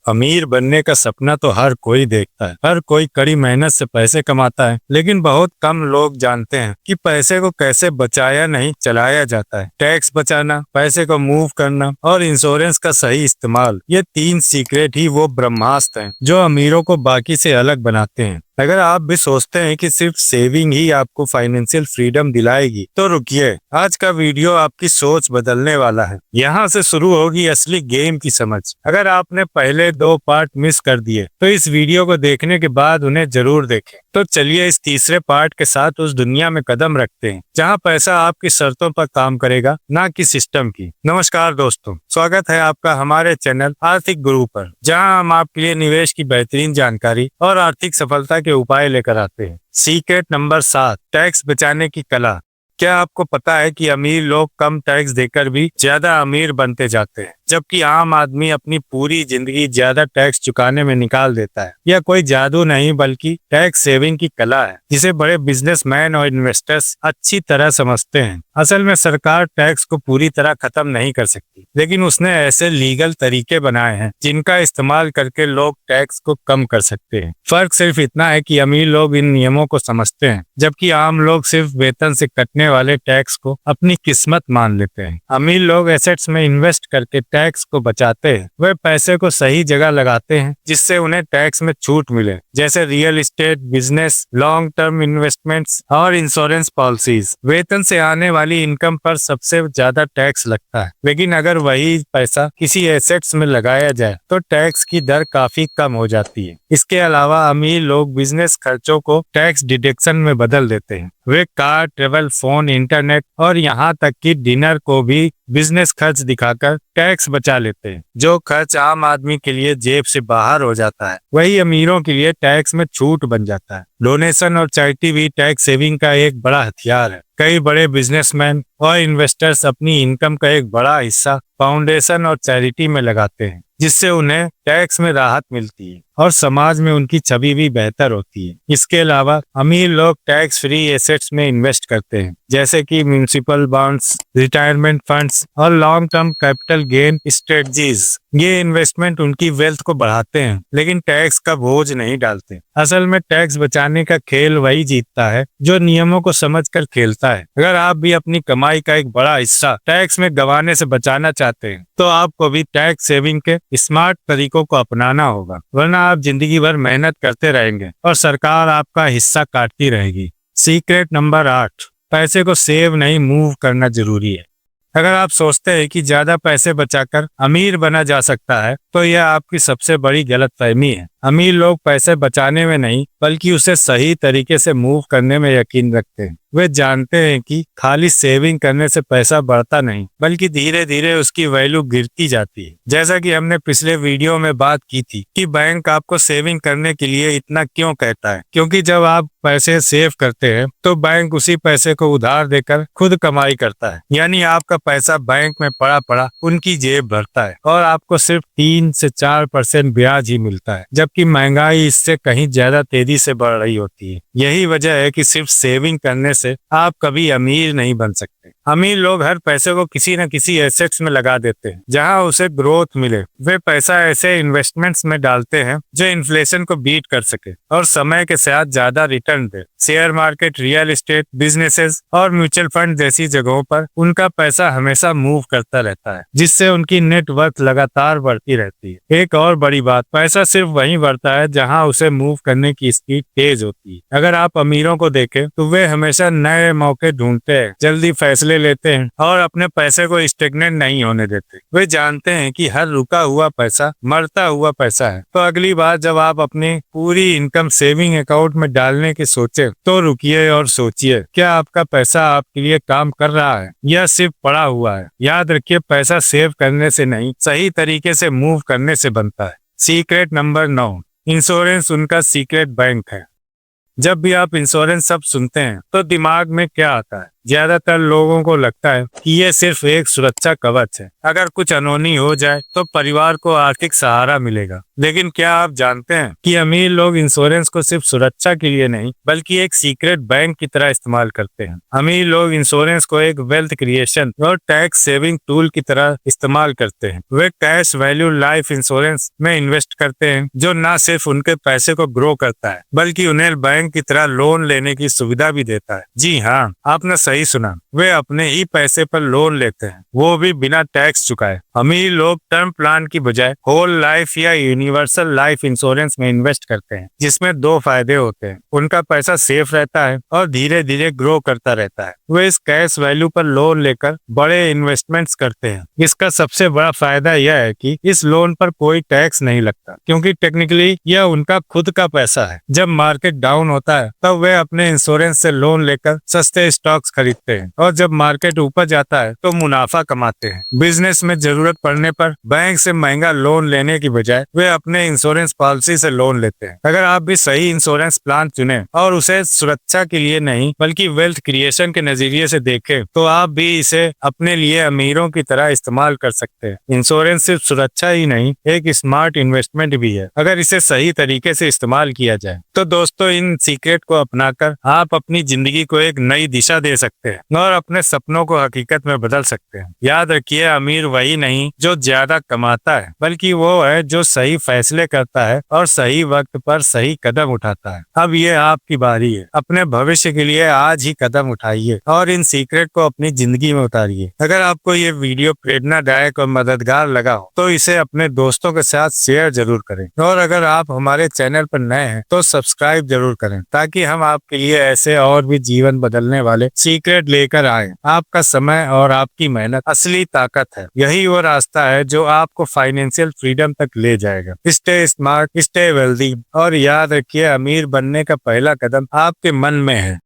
अमीर बनने का सपना तो हर कोई देखता है, हर कोई कड़ी मेहनत से पैसे कमाता है, लेकिन बहुत कम लोग जानते हैं कि पैसे को कैसे बचाया नहीं चलाया जाता है। टैक्स बचाना, पैसे को मूव करना और इंश्योरेंस का सही इस्तेमाल, ये 3 सीक्रेट ही वो ब्रह्मास्त्र हैं जो अमीरों को बाकी से अलग बनाते हैं। अगर आप भी सोचते हैं कि सिर्फ सेविंग ही आपको फाइनेंशियल फ्रीडम दिलाएगी, तो रुकिए, आज का वीडियो आपकी सोच बदलने वाला है। यहाँ से शुरू होगी असली गेम की समझ। अगर आपने पहले 2 पार्ट मिस कर दिए, तो इस वीडियो को देखने के बाद उन्हें जरूर देखें। तो चलिए इस तीसरे पार्ट के साथ उस दुनिया में कदम रखते हैं जहाँ पैसा आपकी शर्तों पर काम करेगा, ना कि सिस्टम की। नमस्कार दोस्तों, स्वागत है आपका हमारे चैनल आर्थिक गुरु पर, जहाँ हम आपके लिए निवेश की बेहतरीन जानकारी और आर्थिक सफलता के उपाय लेकर आते हैं। सीक्रेट नंबर 7, टैक्स बचाने की कला। क्या आपको पता है कि अमीर लोग कम टैक्स देकर भी ज्यादा अमीर बनते जाते हैं, जबकि आम आदमी अपनी पूरी जिंदगी ज्यादा टैक्स चुकाने में निकाल देता है? यह कोई जादू नहीं, बल्कि टैक्स सेविंग की कला है, जिसे बड़े बिजनेसमैन और इन्वेस्टर्स अच्छी तरह समझते हैं। असल में सरकार टैक्स को पूरी तरह खत्म नहीं कर सकती, लेकिन उसने ऐसे लीगल तरीके बनाए हैं जिनका इस्तेमाल करके लोग टैक्स को कम कर सकते हैं। फर्क सिर्फ इतना है कि अमीर लोग इन नियमों को समझते हैं, जबकि आम लोग सिर्फ वेतन से कटने वाले टैक्स को अपनी किस्मत मान लेते हैं। अमीर लोग एसेट्स में इन्वेस्ट करके टैक्स को बचाते हैं। वे पैसे को सही जगह लगाते हैं जिससे उन्हें टैक्स में छूट मिले, जैसे real estate business, long term investments और इंश्योरेंस पॉलिसीज। वेतन से आने वाली इनकम पर सबसे ज्यादा टैक्स लगता है, लेकिन अगर वही पैसा किसी एसेट्स में लगाया जाए तो टैक्स की दर काफी कम हो जाती है। इसके अलावा अमीर लोग बिजनेस खर्चों को टैक्स डिडक्शन में बदल देते हैं। वे कार, ट्रेवल, फोन, इंटरनेट और यहाँ तक कि डिनर को भी बिजनेस खर्च दिखाकर टैक्स बचा लेते हैं। जो खर्च आम आदमी के लिए जेब से बाहर हो जाता है, वही अमीरों के लिए टैक्स में छूट बन जाता है। डोनेशन और चैरिटी भी टैक्स सेविंग का एक बड़ा हथियार है। कई बड़े बिजनेसमैन और इन्वेस्टर्स अपनी इनकम का एक बड़ा हिस्सा फाउंडेशन और चैरिटी में लगाते हैं, जिससे उन्हें टैक्स में राहत मिलती है और समाज में उनकी छवि भी बेहतर होती है। इसके अलावा अमीर लोग टैक्स फ्री एसेट्स में इन्वेस्ट करते हैं, जैसे कि म्युनिसिपल बॉन्ड्स, रिटायरमेंट फंड्स और long term capital gain strategies. ये इन्वेस्टमेंट उनकी वेल्थ को बढ़ाते हैं, लेकिन टैक्स का बोझ नहीं डालते। असल में टैक्स बचाने का खेल वही जीतता है जो नियमों को समझकर खेलता है। अगर आप भी अपनी कमाई का एक बड़ा हिस्सा टैक्स में गंवाने से बचाना चाहते हैं, तो आपको भी टैक्स सेविंग के स्मार्ट तरीकों को अपनाना होगा, वरना आप जिंदगी भर मेहनत करते रहेंगे और सरकार आपका हिस्सा काटती रहेगी। सीक्रेट नंबर 8, पैसे को सेव नहीं मूव करना जरूरी है। अगर आप सोचते हैं कि ज्यादा पैसे बचाकर अमीर बना जा सकता है, तो यह आपकी सबसे बड़ी गलतफहमी है। अमीर लोग पैसे बचाने में नहीं, बल्कि उसे सही तरीके से मूव करने में यकीन रखते हैं। वे जानते हैं कि खाली सेविंग करने से पैसा बढ़ता नहीं, बल्कि धीरे धीरे उसकी वैल्यू गिरती जाती है। जैसा कि हमने पिछले वीडियो में बात की थी कि बैंक आपको सेविंग करने के लिए इतना क्यों कहता है, क्योंकि जब आप पैसे सेव करते हैं तो बैंक उसी पैसे को उधार देकर खुद कमाई करता है। यानी आपका पैसा बैंक में पड़ा पड़ा उनकी जेब भरता है और आपको सिर्फ 3 से 4% ब्याज ही मिलता है, जबकि महंगाई इससे कहीं ज्यादा तेजी से बढ़ रही होती है। यही वजह है कि सिर्फ सेविंग करने से आप कभी अमीर नहीं बन सकते। अमीर लोग हर पैसे को किसी न किसी एसेट्स में लगा देते हैं जहां उसे ग्रोथ मिले। वे पैसा ऐसे इन्वेस्टमेंट्स में डालते हैं जो इन्फ्लेशन को बीट कर सके और समय के साथ ज्यादा रिटर्न दे। Share market, real estate, businesses और म्यूचुअल फंड जैसी जगहों पर उनका पैसा हमेशा मूव करता रहता है, जिससे उनकी नेटवर्थ लगातार बढ़ती रहती है। एक और बड़ी बात, पैसा सिर्फ वहीं बढ़ता है जहां उसे मूव करने की स्पीड तेज होती है। अगर आप अमीरों को देखें तो वे हमेशा नए मौके ढूंढते हैं, जल्दी फैसले लेते हैं और अपने पैसे को स्टेगनेंट नहीं होने देते। वे जानते हैं कि हर रुका हुआ पैसा मरता हुआ पैसा है। तो अगली बार जब आप अपनी पूरी इनकम सेविंग अकाउंट में डालने की सोचे, तो रुकिए और सोचिए, क्या आपका पैसा आपके लिए काम कर रहा है या सिर्फ पड़ा हुआ है? याद रखिए, पैसा सेव करने से नहीं, सही तरीके से मूव करने से बनता है। सीक्रेट नंबर 9, इंश्योरेंस उनका सीक्रेट बैंक है। जब भी आप इंश्योरेंस शब्द सुनते हैं तो दिमाग में क्या आता है? ज्यादातर लोगों को लगता है कि ये सिर्फ एक सुरक्षा कवच है, अगर कुछ अनहोनी हो जाए तो परिवार को आर्थिक सहारा मिलेगा। लेकिन क्या आप जानते हैं कि अमीर लोग इंश्योरेंस को सिर्फ सुरक्षा के लिए नहीं बल्कि एक सीक्रेट बैंक की तरह इस्तेमाल करते हैं। अमीर लोग इंश्योरेंस को एक वेल्थ क्रिएशन और टैक्स सेविंग टूल की तरह इस्तेमाल करते हैं। वे कैश वैल्यू लाइफ इंश्योरेंस में इन्वेस्ट करते हैं, जो न सिर्फ उनके पैसे को ग्रो करता है बल्कि उन्हें बैंक की तरह लोन लेने की सुविधा भी देता है। जी हाँ, आपने सही सुना, वे अपने ही पैसे पर लोन लेते हैं, वो भी बिना टैक्स चुकाए। अमीर लोग टर्म प्लान की बजाय होल लाइफ या यूनिवर्सल लाइफ इंश्योरेंस में इन्वेस्ट करते हैं, जिसमें दो फायदे होते हैं। उनका पैसा सेफ रहता है और धीरे धीरे ग्रो करता रहता है। वे इस कैश वैल्यू पर लोन लेकर बड़े इन्वेस्टमेंट्स करते हैं। इसका सबसे बड़ा फायदा यह है कि इस लोन पर कोई टैक्स नहीं लगता, क्योंकि टेक्निकली यह उनका खुद का पैसा है। जब मार्केट डाउन होता है तब वे अपने इंश्योरेंस से लोन लेकर सस्ते स्टॉक्स खरीदते हैं, और जब मार्केट ऊपर जाता है तो मुनाफा कमाते हैं। बिजनेस में जरूरत पड़ने पर बैंक से महंगा लोन लेने की बजाय वे अपने इंश्योरेंस पॉलिसी से लोन लेते हैं। अगर आप भी सही इंश्योरेंस प्लान चुने और उसे सुरक्षा के लिए नहीं बल्कि वेल्थ क्रिएशन के नजरिए से देखें, तो आप भी इसे अपने लिए अमीरों की तरह इस्तेमाल कर सकते हैं। इंश्योरेंस सिर्फ सुरक्षा ही नहीं, एक स्मार्ट इन्वेस्टमेंट भी है, अगर इसे सही तरीके से इस्तेमाल किया जाए। तो दोस्तों, इन सीक्रेट को अपनाकर आप अपनी जिंदगी को एक नई दिशा दे सकते हैं और अपने सपनों को हकीकत में बदल सकते हैं। याद रखिए, अमीर वही नहीं जो ज्यादा कमाता है, बल्कि वो है जो सही फैसले करता है और सही वक्त पर सही कदम उठाता है। अब ये आपकी बारी है। अपने भविष्य के लिए आज ही कदम उठाइए और इन सीक्रेट को अपनी जिंदगी में उतारिए। अगर आपको ये वीडियो प्रेरणादायक और मददगार लगा हो तो इसे अपने दोस्तों के साथ शेयर जरूर करें, और अगर आप हमारे चैनल पर नए हैं तो सब्सक्राइब जरूर करें, ताकि हम आपके लिए ऐसे और भी जीवन बदलने वाले सीक्रेट लेकर आए। आपका समय और आपकी मेहनत असली ताकत है। यही वो रास्ता है जो आपको फाइनेंशियल फ्रीडम तक ले जाएगा। स्टे स्मार्ट, स्टे वेल्दी, और याद रखिए, अमीर बनने का पहला कदम आपके मन में है।